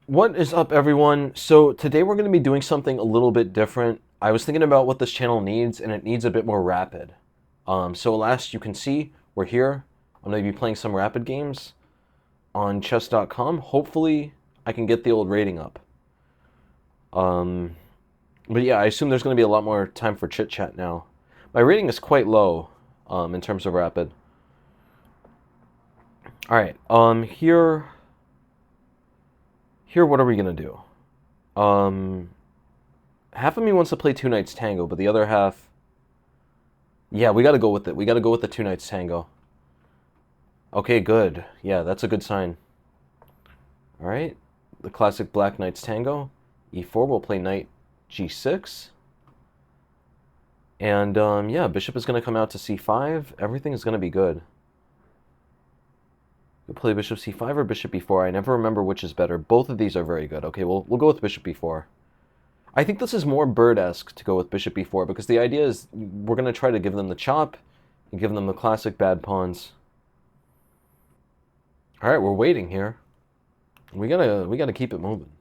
What is up, everyone? So today we're going to be doing something a little bit different. I was thinking about what this channel needs, and it needs a bit more rapid. So last you can see, we're here. I'm going to be playing some rapid games on chess.com. Hopefully I can get the old rating up. Um, but yeah, I assume there's going to be a lot more time for chit chat now. My rating is quite low in terms of rapid. All right, here, what are we going to do? Half of me wants to play Two Knights Tango, but the other half, yeah, we got to go with it. We got to go with the Two Knights Tango. Okay, good. Yeah, that's a good sign. All right, the classic Black Knights Tango. E4, we'll play Knight G6. And yeah, Bishop is going to come out to C5. Everything is going to be good. We'll play Bishop C5 or Bishop B4. I never remember which is better. Both of these are very good. Okay, we'll go with Bishop B4. I think this is more bird-esque to go with Bishop B4 because the idea is we're going to try to give them the chop and give them the classic bad pawns. All right, we're waiting here. We gotta keep it moving.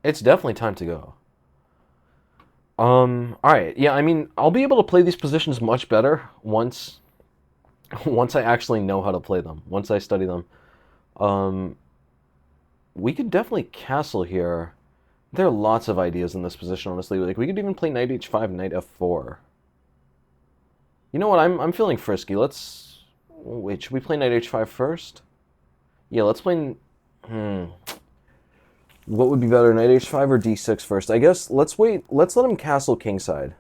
It's definitely time to go. All right, yeah. I mean, I'll be able to play these positions much better once I actually know how to play them. Once I study them. Um, we could definitely castle here. There are lots of ideas in this position, honestly. Like we could even play Knight H5, Knight F4. You know what? I'm feeling frisky. Let's wait. Should we play Knight H5 first? Yeah, let's play. What would be better, Knight H5 or D6 first? I guess let's wait. Let's let him castle kingside.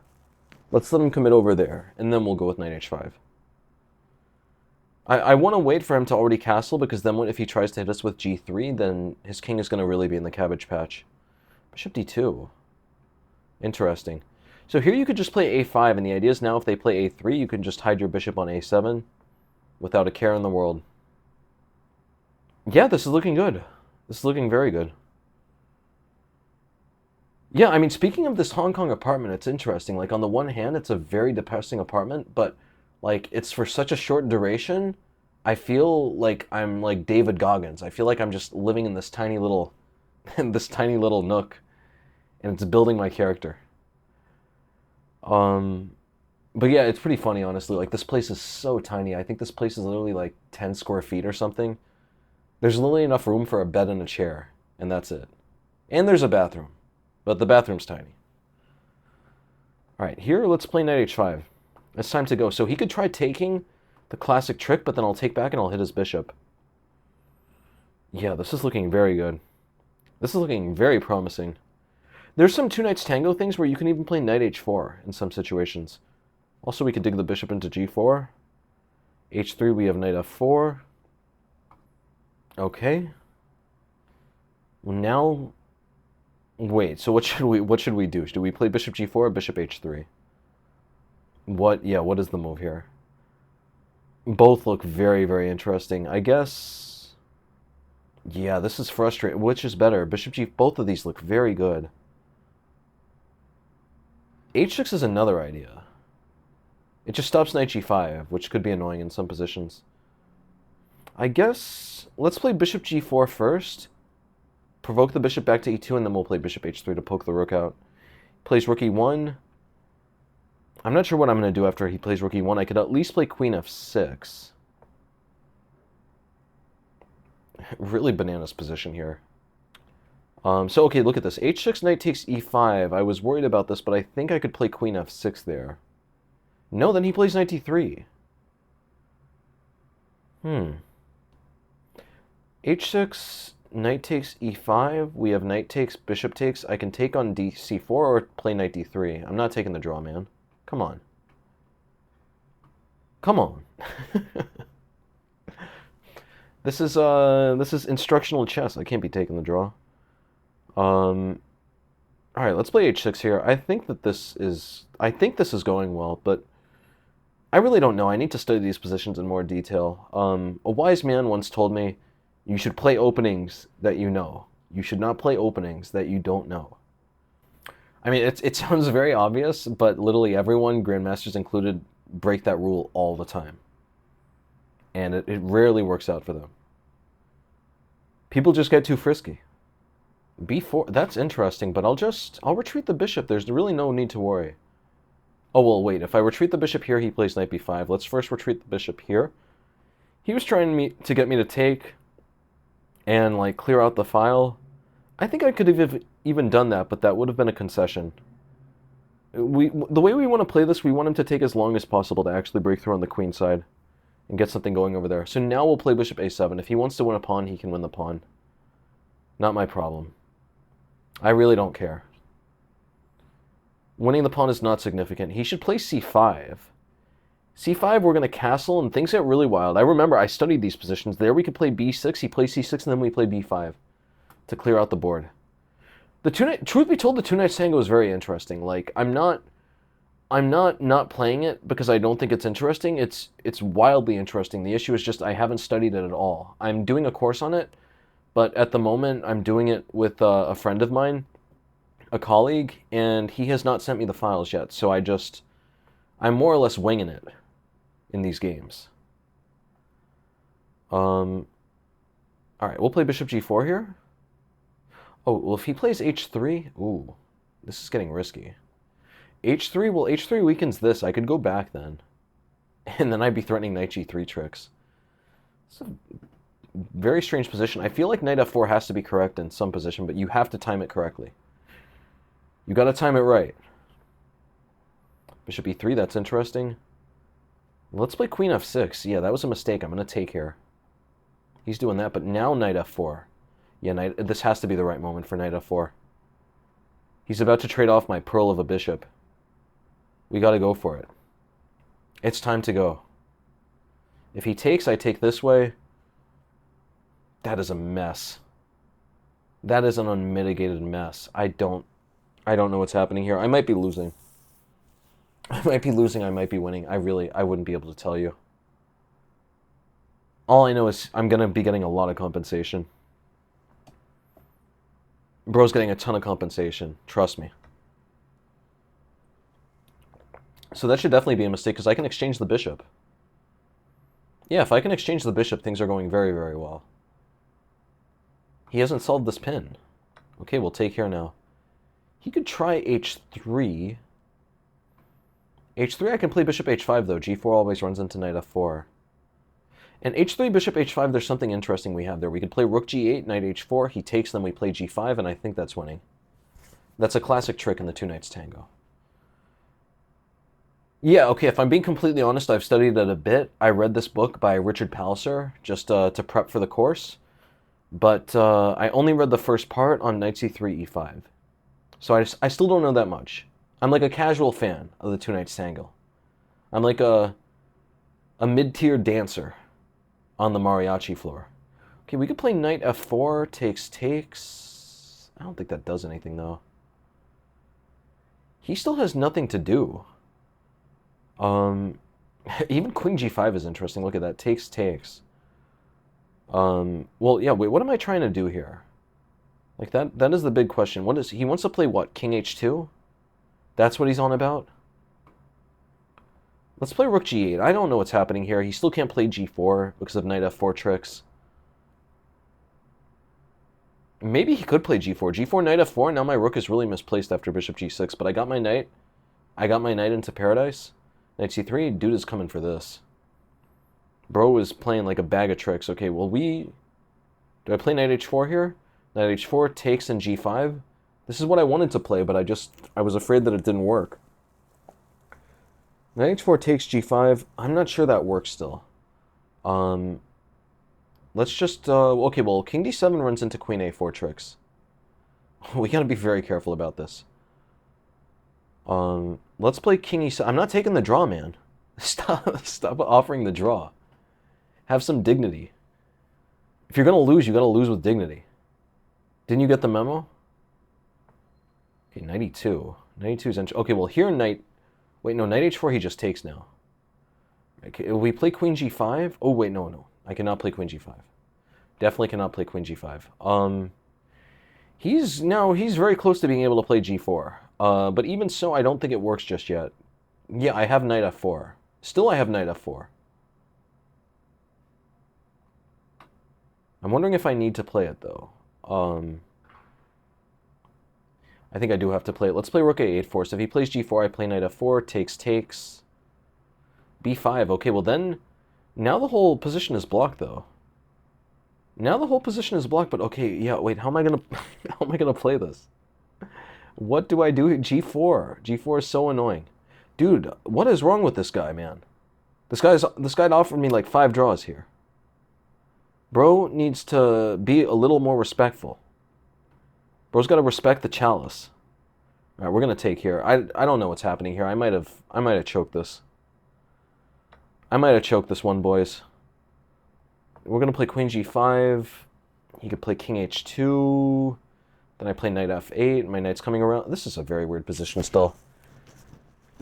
Let's let him commit over there, and then we'll go with Knight H5. I want to wait for him to already castle because then if he tries to hit us with G3, then his king is going to really be in the cabbage patch. Bishop D2. Interesting. So here you could just play A5, and the idea is now if they play A3, you can just hide your bishop on A7 without a care in the world. Yeah, this is looking good. This is looking very good. Yeah, I mean, speaking of this Hong Kong apartment, it's interesting. Like, on the one hand, it's a very depressing apartment, but, like, it's for such a short duration, I feel like I'm like David Goggins. I feel like I'm just living in this tiny little, in this tiny little nook, and it's building my character. Um, but yeah, it's pretty funny, honestly. Like, this place is so tiny. I think this place is literally like 10 square feet or something. There's literally enough room for a bed and a chair, and that's it. And there's a bathroom, but the bathroom's tiny. All right, here, let's play Knight H5. It's time to go. So he could try taking the classic trick, but then I'll take back and I'll hit his bishop. Yeah, this is looking very good. This is looking very promising. There's some Two Knights Tango things where you can even play Knight H4 in some situations. Also, we could dig the bishop into G4. H3, we have Knight F4. Okay. Well, now, wait. So what should we do? Should we play Bishop G4 or Bishop H3? What? Yeah. What is the move here? Both look very, very interesting. I guess. Yeah, this is frustrating. Which is better? Bishop G. Both of these look very good. H6 is another idea. It just stops Knight G5, which could be annoying in some positions. I guess let's play Bishop G4 first. Provoke the bishop back to E2, and then we'll play Bishop H3 to poke the rook out. Plays Rook E1. I'm not sure what I'm going to do after he plays Rook E1. I could at least play Queen F6. Really bananas position here. So, okay, look at this. H6, knight takes E5. I was worried about this, but I think I could play Queen F6 there. No, then he plays Knight D3. H6, knight takes E5. We have knight takes, bishop takes. I can take on C4 or play Knight D3. I'm not taking the draw, man. Come on. Come on. This is instructional chess. I can't be taking the draw. All right, let's play H6 here. I think this is going well, but I really don't know. I need to study these positions in more detail. A wise man once told me, you should play openings that you know. You should not play openings that you don't know. I mean, it sounds very obvious, but literally everyone, grandmasters included, break that rule all the time. And it rarely works out for them. People just get too frisky. B4, that's interesting, but I'll retreat the bishop. There's really no need to worry. Oh, well, wait. If I retreat the bishop here, he plays knight b5. Let's first retreat the bishop here. He was trying to get me to take and, like, clear out the file. I think I could have even done that, but that would have been a concession. The way we want to play this, we want him to take as long as possible to actually break through on the queen side and get something going over there. So now we'll play bishop a7. If he wants to win a pawn, he can win the pawn. Not my problem. I really don't care. Winning the pawn is not significant. He should play c5. c5, we're going to castle, and things get really wild. I remember I studied these positions. There we could play b6, he plays c6, and then we play b5 to clear out the board. Truth be told, the two-knight tango is very interesting. Like, I'm not playing it because I don't think it's interesting. It's wildly interesting. The issue is just I haven't studied it at all. I'm doing a course on it, but at the moment I'm doing it with a friend of mine, a colleague, and he has not sent me the files yet. So I'm more or less winging it in these games. All right, we'll play bishop g4 here. Oh, well, if he plays h3, ooh, this is getting risky. h3, well, h3 weakens this. I could go back then, and then I'd be threatening knight g3 tricks. It's a very strange position. I feel like knight f4 has to be correct in some position, but you have to time it correctly. You got to time it right. Bishop e3, that's interesting. Let's play queen f6. Yeah, that was a mistake. I'm going to take here. He's doing that, but now knight f4. Yeah, this has to be the right moment for knight f4. He's about to trade off my pearl of a bishop. We got to go for it. It's time to go. If he takes, I take this way. That is a mess. That is an unmitigated mess. I don't know what's happening here. I might be losing. I might be losing, I might be winning. I wouldn't be able to tell you. All I know is I'm going to be getting a lot of compensation. Bro's getting a ton of compensation. Trust me. So that should definitely be a mistake, because I can exchange the bishop. Yeah, if I can exchange the bishop, things are going very, very well. He hasn't solved this pin. Okay, we'll take here now. He could try h3. h3, I can play bishop h5, though. g4 always runs into knight f4. And h3, bishop h5, there's something interesting we have there. We could play rook g8, knight h4. He takes, then we play g5, and I think that's winning. That's a classic trick in the two knights tango. Yeah, okay, if I'm being completely honest, I've studied it a bit. I read this book by Richard Palliser just to prep for the course. But I only read the first part on knight c3, e5. So I still don't know that much. I'm like a casual fan of the two knights tango. I'm like a mid-tier dancer on the mariachi floor. Okay, we could play knight f4, takes. I don't think that does anything, though. He still has nothing to do. Even queen g5 is interesting. Look at that. Takes. Well, yeah, wait, what am I trying to do here? Like, that is the big question. He wants to play what? King h2? That's what he's on about? Let's play rook g8. I don't know what's happening here. He still can't play g4 because of knight f4 tricks. Maybe he could play g4. g4, knight f4. Now my rook is really misplaced after bishop g6, but I got my knight. I got my knight into paradise. Knight c3, dude is coming for this. Bro is playing like a bag of tricks. Okay, well, do I play knight h4 here? Knight h4, takes, and g5. This is what I wanted to play, but I was afraid that it didn't work. Knight h4 takes g5. I'm not sure that works still. Let's just, okay, well, king d7 runs into queen a4 tricks. We gotta be very careful about this. Let's play king e7. I'm not taking the draw, man. Stop offering the draw. Have some dignity. If you're gonna lose, you gotta lose with dignity. Didn't you get the memo? Okay, knight e2. Knight e2 is interesting. Okay, well, here knight. Wait, no, knight h4, he just takes now. Okay, we play queen g5. Oh, wait, no. I cannot play queen g5. Definitely cannot play queen g5. He's very close to being able to play g4. But even so, I don't think it works just yet. Yeah, I have knight f4. Still, I have knight f4. I'm wondering if I need to play it, though. I think I do have to play it. Let's play rook a8 force. If he plays g4, I play knight f4, takes. b5. Okay, well then, now the whole position is blocked, though. Now the whole position is blocked, but okay, yeah, wait, how am I gonna, how am I gonna play this? What do I do? g4. g4 is so annoying. Dude, what is wrong with this guy, man? This guy offered me like 5 draws here. Bro needs to be a little more respectful. Bro's got to respect the chalice. All right, we're gonna take here. I don't know what's happening here. I might have choked this. I might have choked this one, boys. We're gonna play queen g5. He could play king h2. Then I play knight f8. My knight's coming around. This is a very weird position still.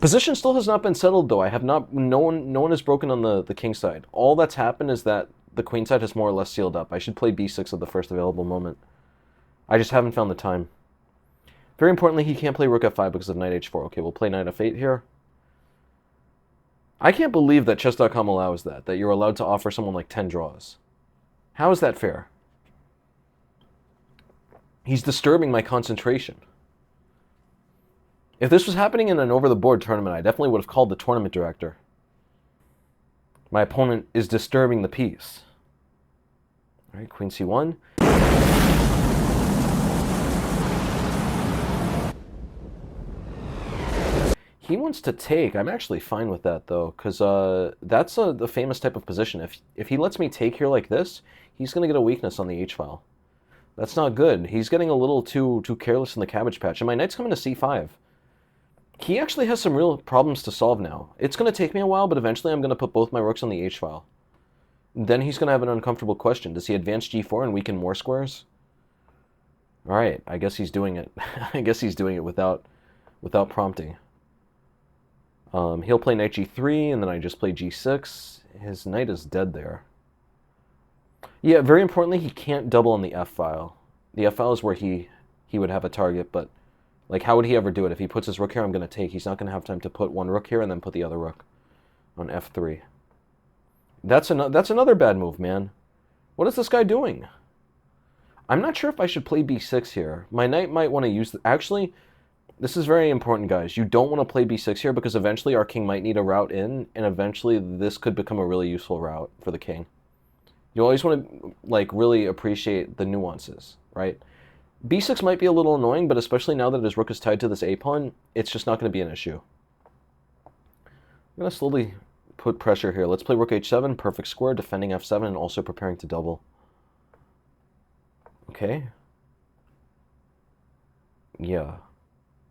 Position still has not been settled, though. I have not. No one has broken on the king side. All that's happened is that the queen side has more or less sealed up. I should play b6 at the first available moment. I just haven't found the time. Very importantly, he can't play rook f5 because of knight h4. Okay, we'll play knight f8 here. I can't believe that chess.com allows that you're allowed to offer someone like 10 draws. How is that fair? He's disturbing my concentration. If this was happening in an over-the-board tournament, I definitely would have called the tournament director. My opponent is disturbing the peace. All right, queen c1. He wants to take. I'm actually fine with that, though, because that's the famous type of position. If he lets me take here like this, he's going to get a weakness on the h-file. That's not good. He's getting a little too careless in the cabbage patch. And my knight's coming to c5. He actually has some real problems to solve now. It's going to take me a while, but eventually I'm going to put both my rooks on the h-file. Then he's going to have an uncomfortable question. Does he advance g4 and weaken more squares? All right, I guess he's doing it. I guess he's doing it without prompting. He'll play knight g3, and then I just play g6. His knight is dead there. Yeah, very importantly, he can't double on the f-file. The f-file is where he would have a target, but like, how would he ever do it? If he puts his rook here, I'm going to take. He's not going to have time to put one rook here and then put the other rook on f3. That's another bad move, man. What is this guy doing? I'm not sure if I should play b6 here. My knight might want to use... Actually, this is very important, guys. You don't want to play b6 here because eventually our king might need a route in, and eventually this could become a really useful route for the king. You always want to, like, really appreciate the nuances, right? b6 might be a little annoying, but especially now that his rook is tied to this a-pawn, it's just not going to be an issue. I'm going to slowly put pressure here. Let's play rook h7, perfect square, defending f7, and also preparing to double. Okay. Yeah.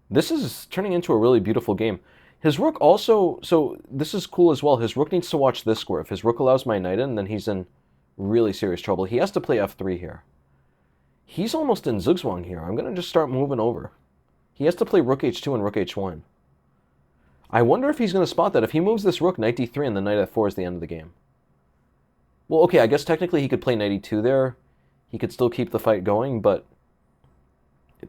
This is turning into a really beautiful game. His rook also... So, this is cool as well. His rook needs to watch this square. If his rook allows my knight in, then he's in really serious trouble. He has to play f3 here. He's almost in zugzwang here. I'm going to just start moving over. He has to play rook h2 and rook h1. I wonder if he's going to spot that. If he moves this rook, knight d3, and the knight f4 is the end of the game. Well, okay, I guess technically he could play knight e2 there. He could still keep the fight going, but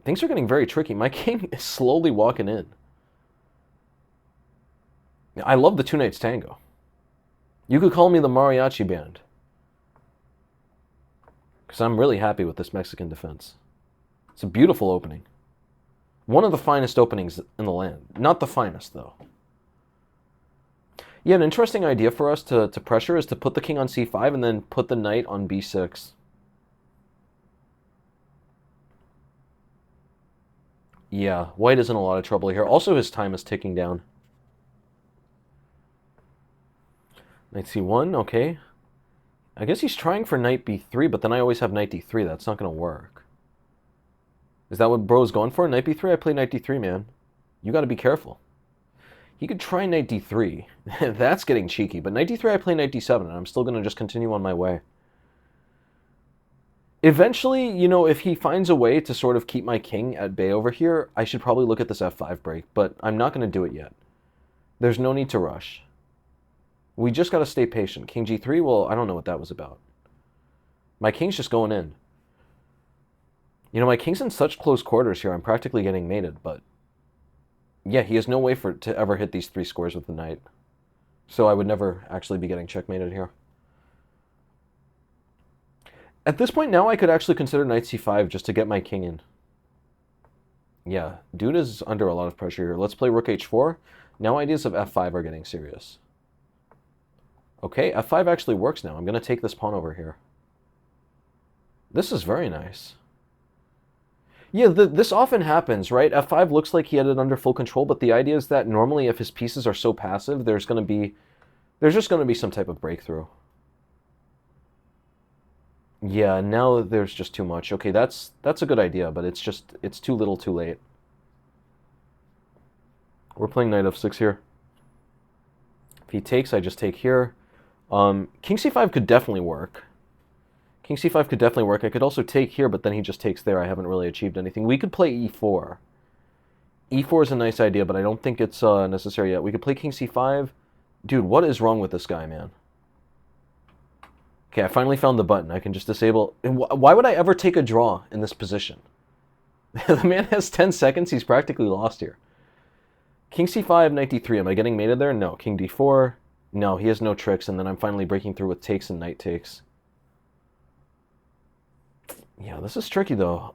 things are getting very tricky. My king is slowly walking in. I love the two knights tango. You could call me the mariachi band. Because I'm really happy with this Mexican defense. It's a beautiful opening. One of the finest openings in the land. Not the finest, though. Yeah, an interesting idea for us to pressure is to put the king on c5 and then put the knight on b6. Yeah, white is in a lot of trouble here. Also, his time is ticking down. Knight c1, okay. I guess he's trying for knight b3, but then I always have knight d3. That's not going to work. Is that what bro's going for? Knight b3? I play knight d3, man. You got to be careful. He could try knight d3. That's getting cheeky. But knight d3, I play knight d7, and I'm still going to just continue on my way. Eventually, you know, if he finds a way to sort of keep my king at bay over here, I should probably look at this f5 break, but I'm not going to do it yet. There's no need to rush. We just got to stay patient. King g3, well, I don't know what that was about. My king's just going in. You know, my king's in such close quarters here, I'm practically getting mated, but yeah, he has no way to ever hit these 3 squares with the knight. So I would never actually be getting checkmated here. At this point now, I could actually consider knight c5 just to get my king in. Yeah, dude is under a lot of pressure here. Let's play rook h4. Now ideas of f5 are getting serious. Okay, f5 actually works now. I'm going to take this pawn over here. This is very nice. Yeah, this often happens, right? f5 looks like he had it under full control, but the idea is that normally if his pieces are so passive, there's just going to be some type of breakthrough. Yeah, now there's just too much. Okay, that's a good idea, but it's too little too late. We're playing knight f6 here. If he takes, I just take here. King c5 could definitely work. King c5 could definitely work. I could also take here, but then he just takes there. I haven't really achieved anything. We could play e4. e4 is a nice idea, but I don't think it's necessary yet. We could play king c5. Dude, what is wrong with this guy, man? Okay, I finally found the button. I can just disable... Why would I ever take a draw in this position? The man has 10 seconds. He's practically lost here. King c5, knight d3. Am I getting mated there? No. King d4. No, he has no tricks, and then I'm finally breaking through with takes and knight takes. Yeah, this is tricky, though.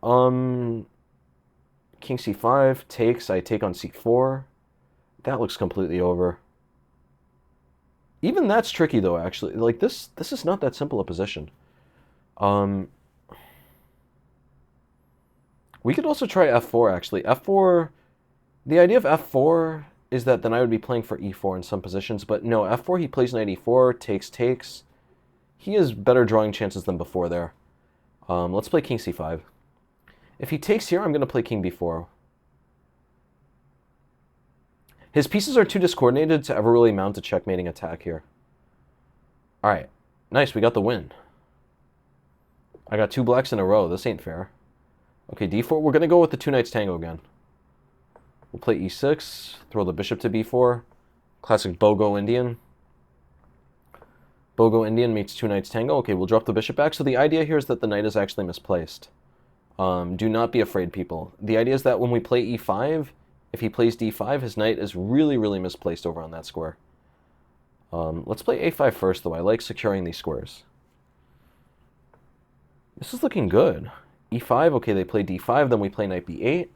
King c5, takes. I take on c4. That looks completely over. Even that's tricky, though, actually. Like, this is not that simple a position. We could also try f4, actually. f4... The idea of f4 is that then I would be playing for e4 in some positions, but no, f4, he plays knight e4, takes. He has better drawing chances than before there. Let's play king c5. If he takes here, I'm going to play king b4. His pieces are too discoordinated to ever really mount a checkmating attack here. Alright, nice, we got the win. I got 2 blacks in a row, this ain't fair. Okay, d4, we're going to go with the 2 knights tango again. We'll play e6, throw the bishop to b4. Classic Bogo Indian. Bogo Indian meets 2 knights tango. Okay, we'll drop the bishop back. So the idea here is that the knight is actually misplaced. Do not be afraid, people. The idea is that when we play e5, if he plays d5, his knight is really, really misplaced over on that square. Let's play a5 first, though. I like securing these squares. This is looking good. e5, okay, they play d5, then we play knight b8.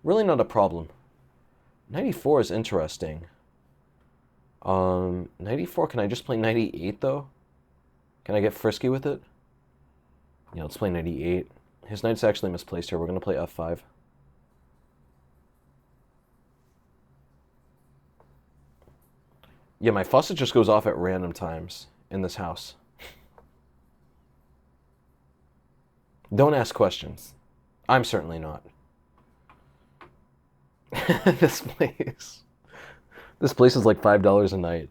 Really not a problem. Knight e4 is interesting. Knight e4, can I just play knight e8, though? Can I get frisky with it? Yeah, let's play knight e8. His knight's actually misplaced here. We're going to play f5. Yeah, my faucet just goes off at random times in this house. Don't ask questions. I'm certainly not. This place is like $5 a night.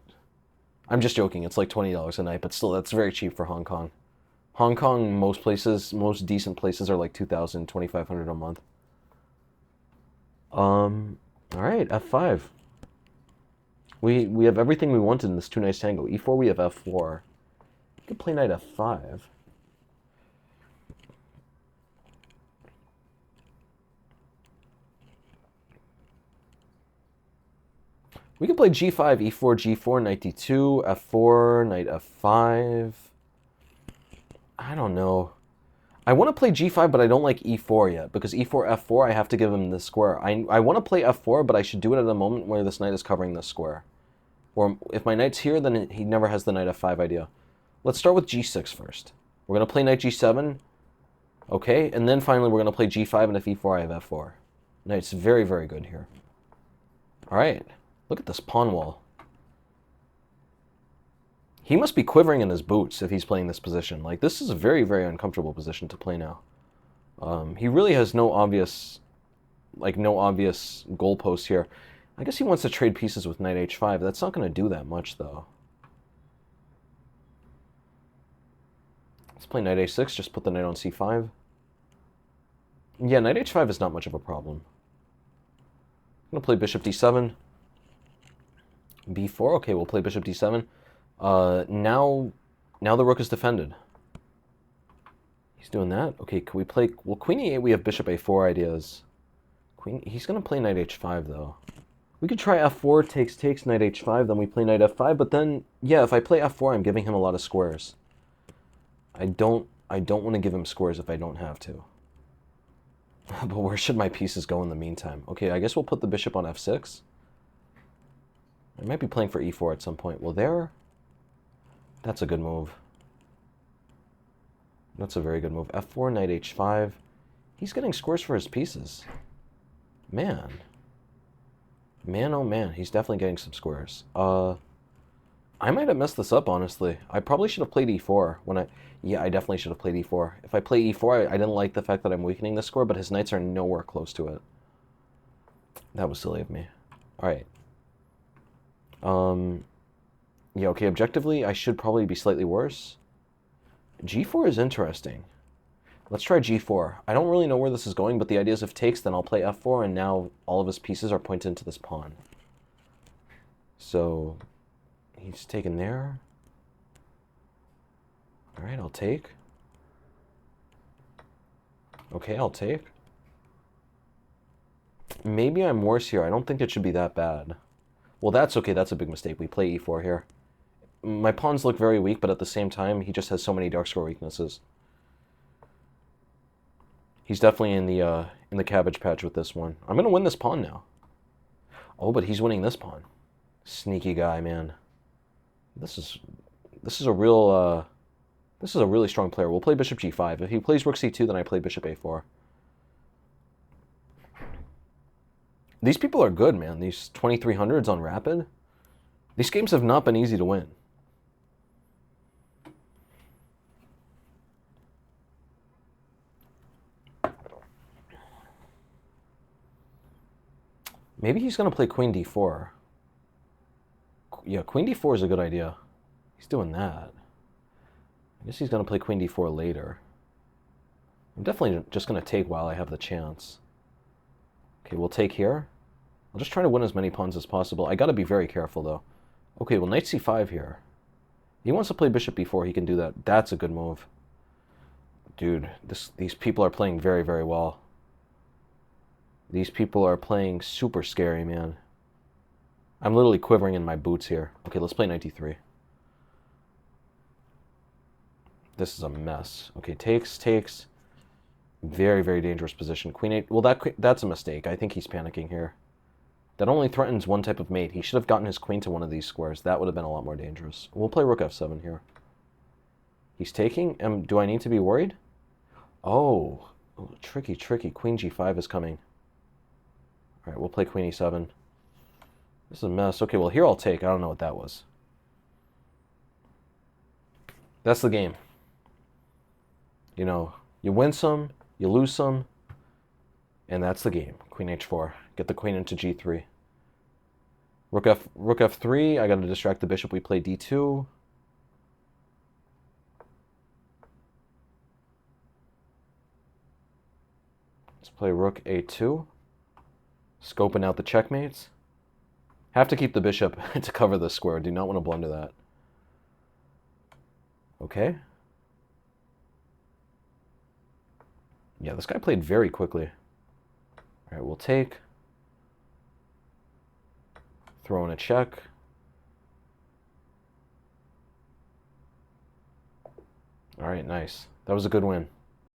I'm just joking. It's like $20 a night, but still, that's very cheap for Hong Kong. Hong Kong, most decent places are like $2,000, $2,500 a month. All right, f5. We have everything we wanted in this 2 knights tango. e4, we have f4. We could play knight f5. We can play g5, e4, g4, knight d2, f4, knight f5. I don't know. I want to play g5, but I don't like e4 yet, because e4, f4, I have to give him this square. I want to play f4, but I should do it at a moment where this knight is covering this square. Or if my knight's here, then he never has the knight f5 idea. Let's start with g6 first. We're going to play knight g7. Okay, and then finally we're going to play g5, and if e4, I have f4. Knight's very, very good here. All right. Look at this pawn wall. He must be quivering in his boots if he's playing this position. Like, this is a very, very uncomfortable position to play now. He really has no obvious goalposts here. I guess he wants to trade pieces with knight h5. That's not going to do that much, though. Let's play knight a6, just put the knight on c5. Yeah, knight h5 is not much of a problem. I'm going to play bishop d7. b4, okay, we'll play bishop d7. Now the rook is defended. He's doing that. Okay, can we play... Well, queen e8, we have bishop a4 ideas. He's going to play knight h5, though. We could try f4, takes, knight h5, then we play knight f5, but then, yeah, if I play f4, I'm giving him a lot of squares. I don't want to give him squares if I don't have to. But where should my pieces go in the meantime? Okay, I guess we'll put the bishop on f6. I might be playing for e4 at some point. Well, there... That's a good move. That's a very good move. f4, knight h5. He's getting squares for his pieces. Man. Man, oh man, he's definitely getting some squares. I might have messed this up, honestly. I probably should have played e4 when I... Yeah, I definitely should have played e4. If I play e4, I didn't like the fact that I'm weakening this square, but his knights are nowhere close to it. That was silly of me. Alright. Yeah, okay, objectively, I should probably be slightly worse. g4 is interesting. Let's try g4. I don't really know where this is going, but the idea is if takes, then I'll play f4, and now all of his pieces are pointed into this pawn. So, he's taken there. Alright, I'll take. Okay, I'll take. Maybe I'm worse here. I don't think it should be that bad. Well, that's okay. That's a big mistake. We play e4 here. My pawns look very weak, but at the same time, he just has so many dark square weaknesses. He's definitely in the cabbage patch with this one. I'm gonna win this pawn now. Oh, but he's winning this pawn. Sneaky guy, man. This is a real this is a really strong player. We'll play bishop g5. If he plays rook c2, then I play bishop a4. These people are good, man. These 2300s on rapid. These games have not been easy to win. Maybe he's going to play queen d4. Yeah, queen d4 is a good idea. He's doing that. I guess he's going to play queen d4 later. I'm definitely just going to take while I have the chance. Okay, we'll take here. I'll just try to win as many pawns as possible. I got to be very careful, though. Okay, well, knight c5 here. He wants to play bishop b4. He can do that. That's a good move. Dude, these people are playing very, very well. These people are playing super scary, man. I'm literally quivering in my boots here. Okay, let's play knight d3. This is a mess. Okay, takes, takes. Very, very dangerous position. Queen 8. Well, that's a mistake. I think he's panicking here. That only threatens one type of mate. He should have gotten his queen to one of these squares. That would have been a lot more dangerous. We'll play rook f7 here. He's taking. Do I need to be worried? Oh, tricky, tricky. Queen g5 is coming. All right, we'll play queen e7. This is a mess. Okay, well, here I'll take. I don't know what that was. That's the game. You know, you win some, you lose some, and that's the game. Queen h4. Get the queen into g3. Rook f3. I got to distract the bishop. We play d2. Let's play rook a2. Scoping out the checkmates. Have to keep the bishop to cover the square. Do not want to blunder that. Okay. Yeah, this guy played very quickly. All right, we'll take. Throw in a check. All right, nice. That was a good win.